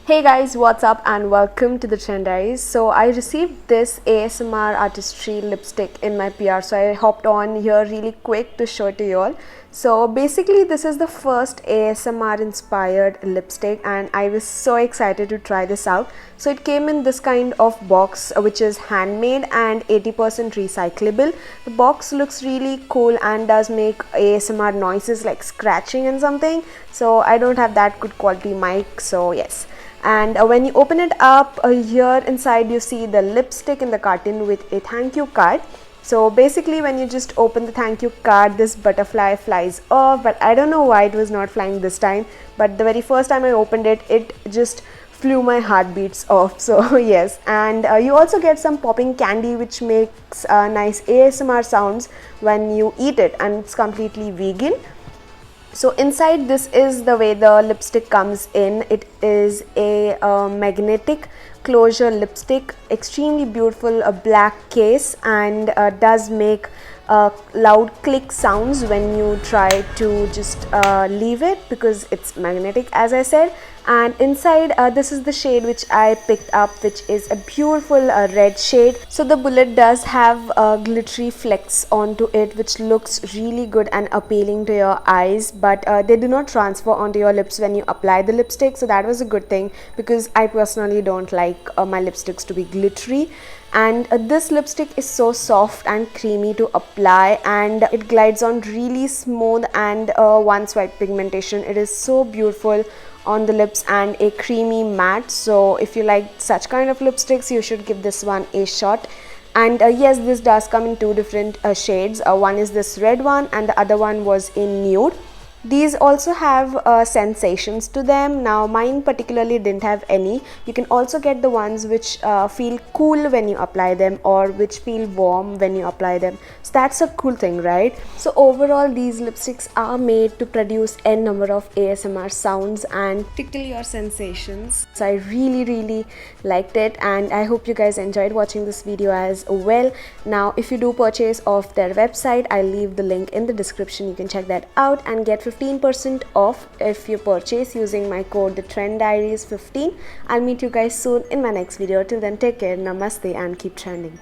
Hey guys, what's up and welcome to the Trend Diaries. So I received this ASMRtistry lipstick in my PR, so I hopped on here really quick to show it to you all. So basically this is the first ASMR inspired lipstick and I was so excited to try this out. So it came in this kind of box which is handmade and 80% recyclable. The box looks really cool and does make ASMR noises like scratching and something. So I don't have that good quality mic, so yes. And when you open it up, here inside you see the lipstick in the carton with a thank you card. So basically when you just open the thank you card, this butterfly flies off, but I don't know why it was not flying this time, but the very first time I opened it, it just flew my heartbeats off. So yes, and you also get some popping candy which makes nice ASMR sounds when you eat it, and it's completely vegan. So inside, this is the way the lipstick comes in. It is a magnetic closure lipstick, extremely beautiful, a black case, and does make loud click sounds when you try to just leave it because it's magnetic, as I said. And inside, this is the shade which I picked up, which is a beautiful red shade. So the bullet does have a glittery flecks onto it, which looks really good and appealing to your eyes, but they do not transfer onto your lips when you apply the lipstick. So that was a good thing because I personally don't like my lipsticks to be glittery. And this lipstick is so soft and creamy to apply, and it glides on really smooth and one swipe pigmentation. It is so beautiful on the lips and a creamy matte. So if you like such kind of lipsticks, you should give this one a shot. And yes, this does come in two different shades. One is this red one and the other one was in nude. These also have sensations to them. Now mine particularly didn't have any. You can also get the ones which feel cool when you apply them or which feel warm when you apply them. So that's a cool thing, right? So overall, these lipsticks are made to produce n number of ASMR sounds and tickle your sensations. So I really liked it, and I hope you guys enjoyed watching this video as well. Now if you do purchase off their website, I'll leave the link in the description. You can check that out and get 15% off if you purchase using my code TheTrendDiaries15. I'll meet you guys soon in my next video. Till then, take care, namaste, and keep trending.